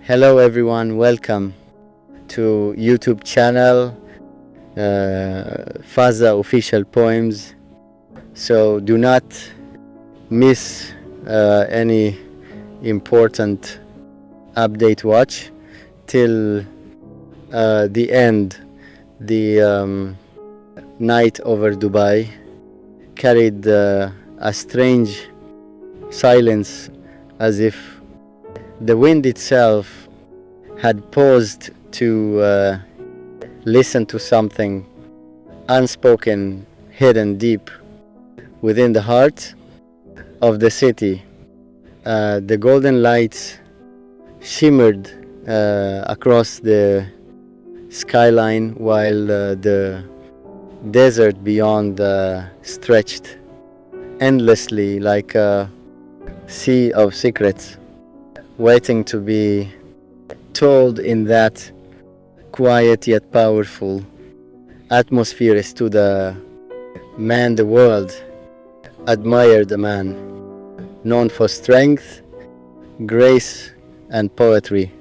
Hello everyone, welcome to YouTube channel Fazza official poems. So do not miss any important update. Watch till the end. The night over Dubai carried a strange silence, as if the wind itself had paused to listen to something unspoken, hidden deep within the heart of the city. The golden lights shimmered across the skyline, while the desert beyond stretched endlessly like a sea of secrets, waiting to be told. In that quiet yet powerful atmosphere stood a man the world admired, a man known for strength, grace and poetry.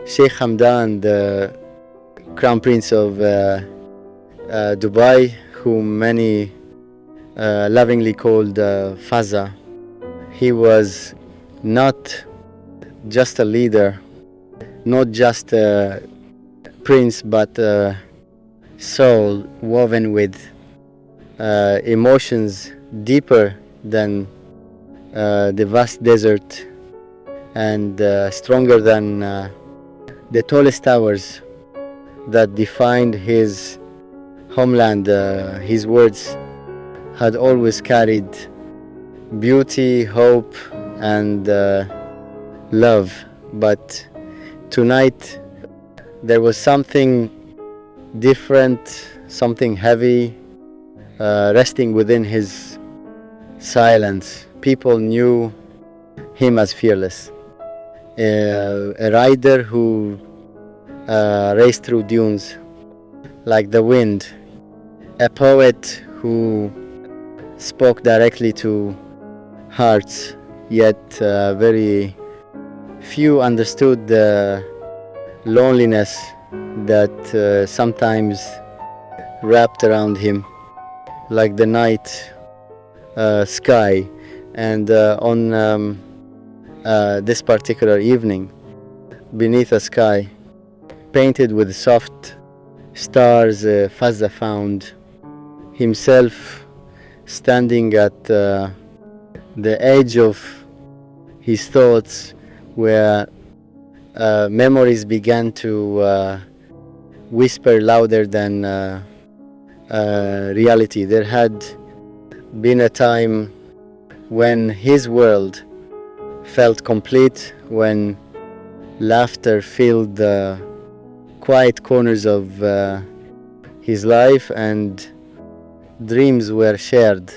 Sheikh Hamdan, the crown prince of Dubai, whom many lovingly called Fazza. He was not just a leader, not just a prince, but a soul woven with emotions deeper than the vast desert, and stronger than the tallest towers that defined his homeland. His words had always carried beauty, hope and love, but tonight there was something different, something heavy resting within his silence. People knew him as fearless, a rider who raced through dunes like the wind, a poet who spoke directly to hearts, yet very few understood the loneliness that sometimes wrapped around him like the night sky. And on this particular evening, beneath a sky painted with soft stars, Fazza found himself standing at the edge of his thoughts, where memories began to whisper louder than reality. There had been a time when his world felt complete, when laughter filled the quiet corners of his life, and dreams were shared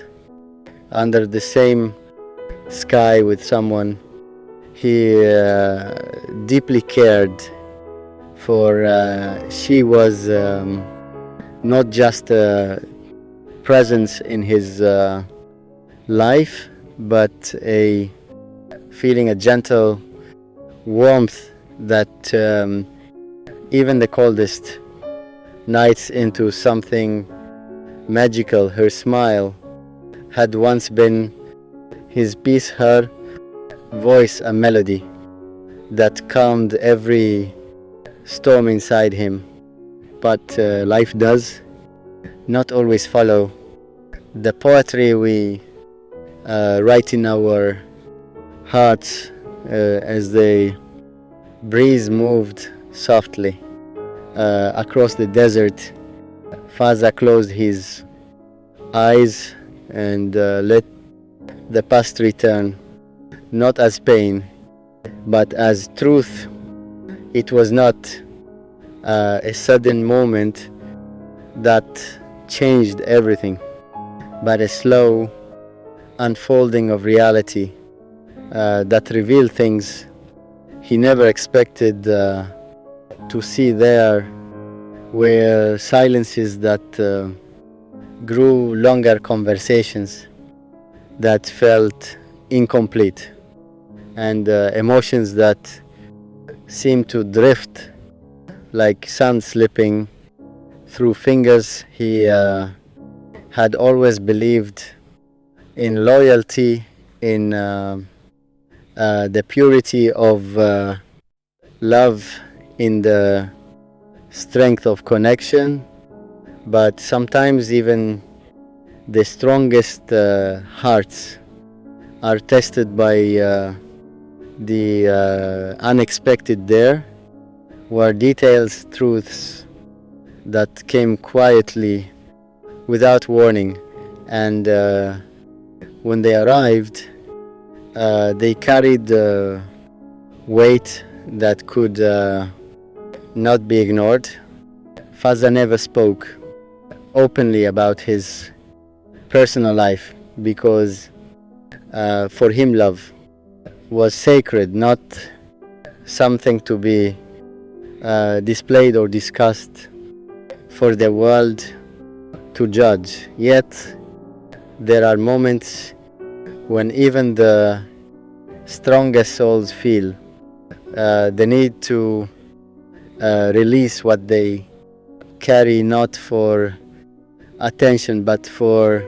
under the same sky with someone he deeply cared for. She was not just a presence in his life, but a feeling, a gentle warmth that even the coldest nights into something magical. Her smile had once been his peace, her voice a melody that calmed every storm inside him. But life does not always follow the poetry we write in our hearts. As the breeze moved softly across the desert, Fazza closed his eyes and let the past return, not as pain, but as truth. It was not a sudden moment that changed everything, but a slow unfolding of reality that revealed things he never expected to see. There were silences that grew longer, conversations that felt incomplete, and emotions that seemed to drift like sand slipping through fingers. He had always believed in loyalty, in the purity of love, in the strength of connection, but sometimes even the strongest hearts are tested by the unexpected. There were details, truths that came quietly without warning, and when they arrived, they carried weight that could not be ignored. Fazza never spoke openly about his personal life because for him love was sacred, not something to be displayed or discussed for the world to judge. Yet there are moments when even the strongest souls feel the need to release what they carry, not for attention but for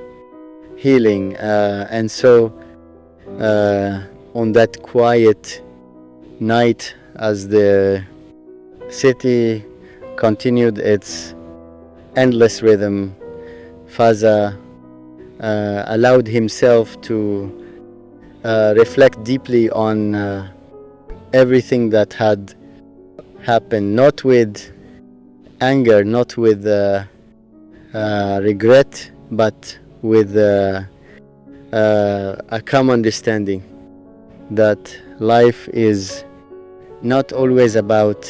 healing. And so on that quiet night, as the city continued its endless rhythm, Fazza allowed himself to reflect deeply on everything that had happened, not with anger, not with regret, but with a calm understanding that life is not always about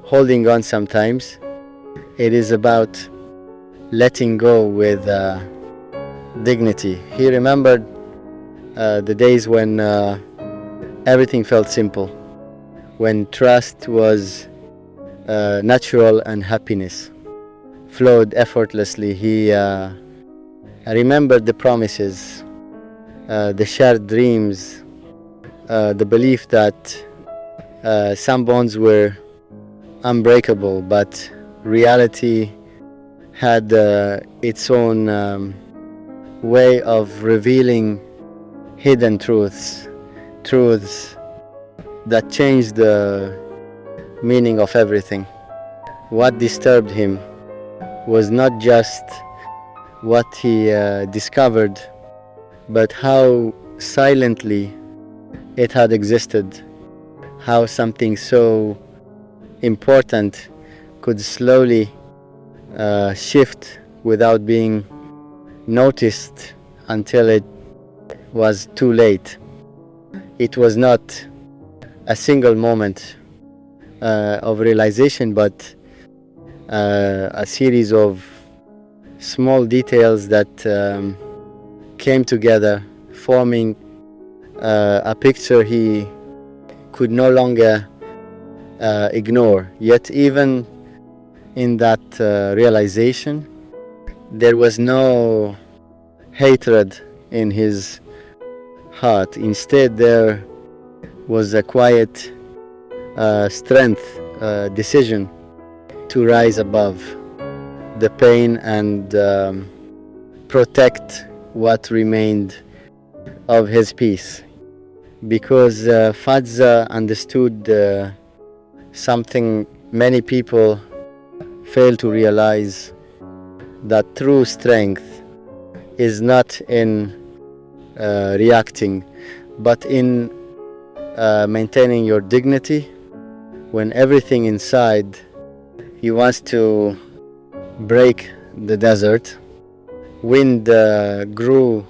holding on. Sometimes it is about letting go with dignity. He remembered the days when everything felt simple, when trust was natural and happiness flowed effortlessly. He remembered the promises, the shared dreams, the belief that some bonds were unbreakable, but reality had its own way of revealing hidden truths, truths that changed the meaning of everything. What disturbed him was not just what he discovered, but how silently it had existed, how something so important could slowly shift without being noticed until it was too late. It was not a single moment of realization, but a series of small details that came together, forming a picture he could no longer ignore. Yet even in that realization, there was no hatred in his heart. Instead, there was a quiet strength, decision to rise above the pain and protect what remained of his peace. Because Fazza understood something many people fail to realize, that true strength is not in reacting, but in maintaining your dignity. When everything inside he wants to break the desert, wind grew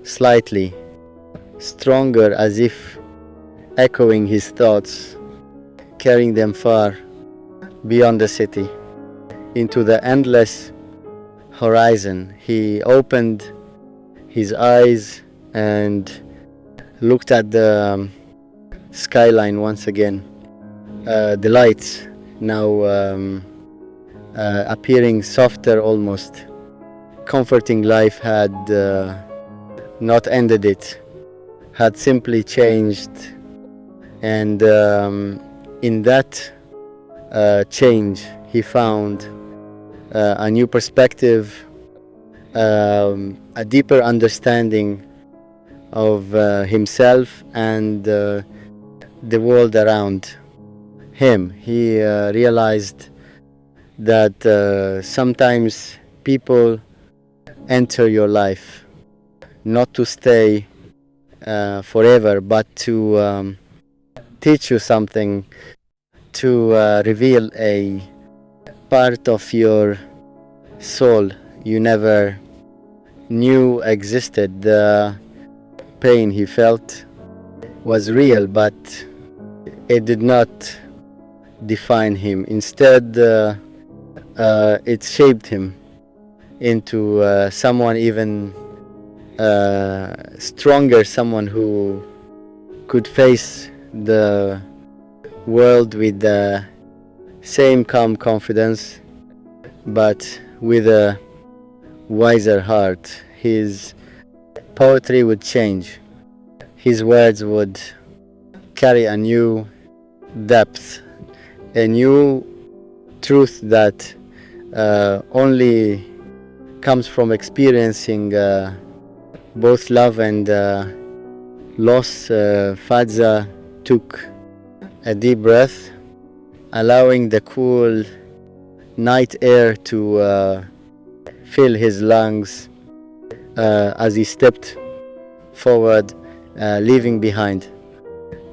slightly stronger, as if echoing his thoughts, carrying them far beyond the city into the endless horizon. He opened his eyes and looked at the skyline once again. The lights now appearing softer, almost comforting. Life had not ended, it had simply changed, and in that change, he found a new perspective, a deeper understanding of himself and the world around him. He realized that sometimes people enter your life not to stay forever, but to teach you something, to reveal a part of your soul you never knew existed. The pain he felt was real, but it did not define him. Instead, it shaped him into someone even stronger, someone who could face the world with the same calm confidence, but with a wiser heart. His poetry would change. His words would carry a new depth, a new truth that only comes from experiencing both love and loss. Fazza took a deep breath, allowing the cool night air to fill his lungs as he stepped forward, leaving behind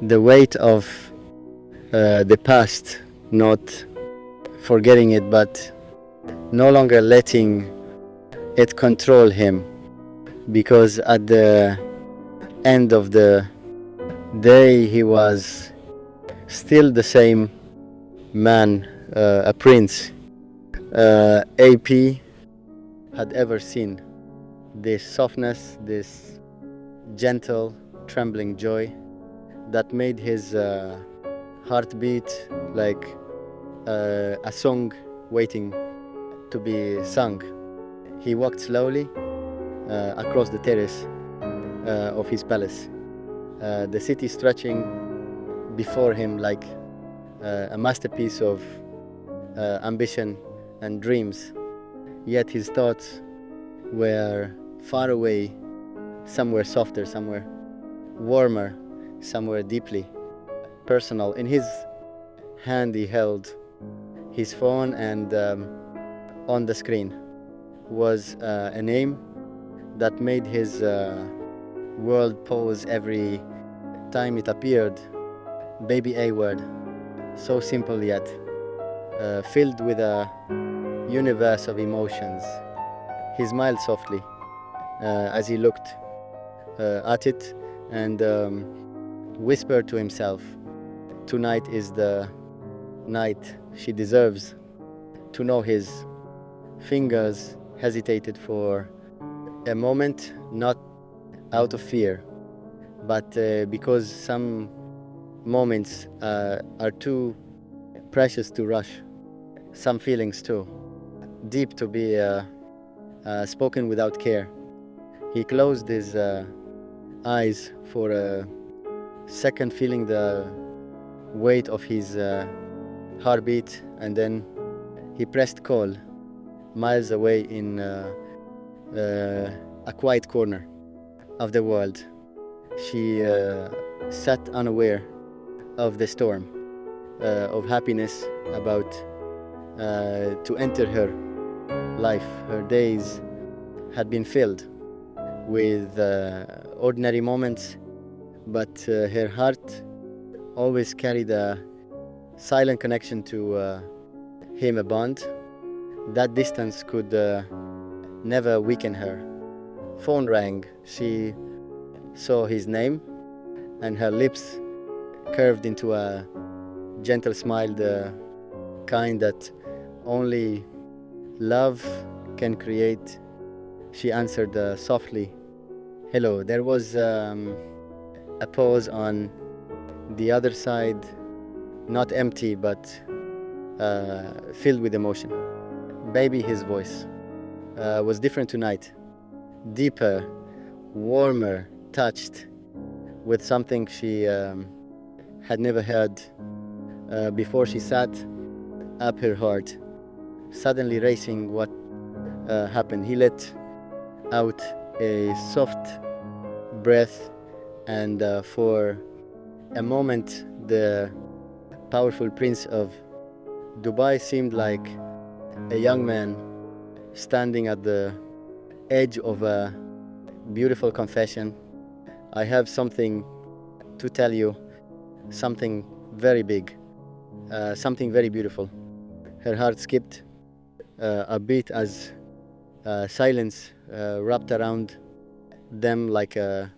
the weight of the past, not forgetting it, but no longer letting it control him, because at the end of the day he was still the same man, a prince. AP had ever seen this softness, this gentle, trembling joy that made his heartbeat like a song waiting to be sung. He walked slowly across the terrace of his palace, the city stretching before him like a masterpiece of ambition and dreams. Yet his thoughts were far away, somewhere softer, somewhere warmer, somewhere deeply personal. In his hand he held his phone, and on the screen was a name that made his world pause every time it appeared. Baby A word, so simple yet filled with a universe of emotions. He smiled softly as he looked at it and whispered to himself, "Tonight is the night she deserves." To know his fingers hesitated for a moment, not out of fear, but because some moments are too precious to rush. Some feelings too deep to be spoken without care. He closed his eyes for a second, feeling the weight of his heartbeat, and then he pressed call miles away in a quiet corner of the world. She sat unaware of the storm of happiness about to enter her life. Her days had been filled with ordinary moments, but her heart always carried a silent connection to him, a bond. That distance could never weaken her. Phone rang. She saw his name, and her lips curved into a gentle smile, the kind that only love can create. She answered softly, "Hello." There was a pause on the other side, not empty, but filled with emotion. Baby, his voice was different tonight, deeper, warmer, touched with something she had never heard before she sat up, her heart suddenly racing. What happened? He let out a soft breath, and for a moment the powerful prince of Dubai seemed like a young man standing at the edge of a beautiful confession. I have something to tell you, something very big, something very beautiful. Her heart skipped a beat as silence wrapped around them like a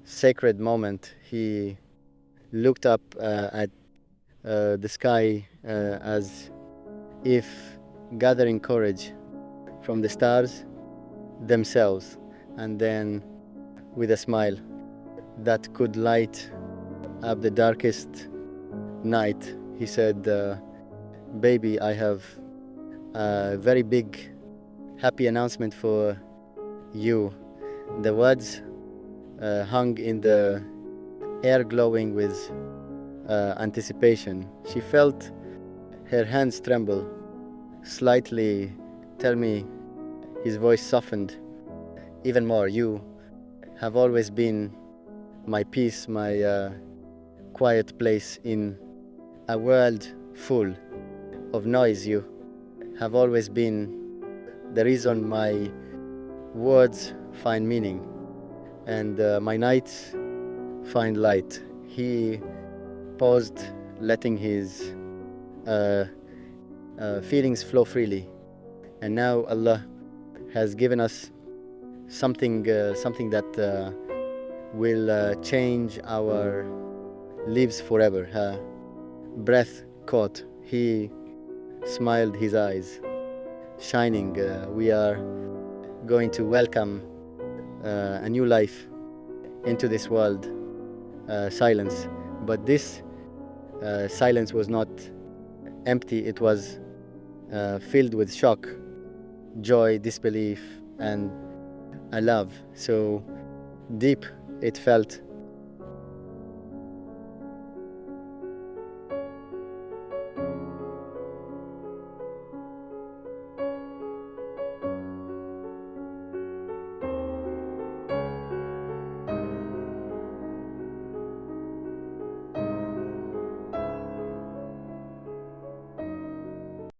sacred moment. He looked up at the sky as if gathering courage from the stars themselves, and then with a smile that could light up the darkest night, he said, baby, I have a very big happy announcement for you. The words hung in the air, glowing with anticipation. She felt her hands tremble slightly. Tell me, his voice softened even more. You have always been my peace, my quiet place in a world full of noise. You have always been the reason my words find meaning and my nights find light. He paused, letting his feelings flow freely. And now Allah has given us something that will change our lives forever. Her breath caught. He smiled, his eyes shining. We are going to welcome a new life into this world. Silence. But this silence was not empty. It was filled with shock, joy, disbelief, and a love so deep it felt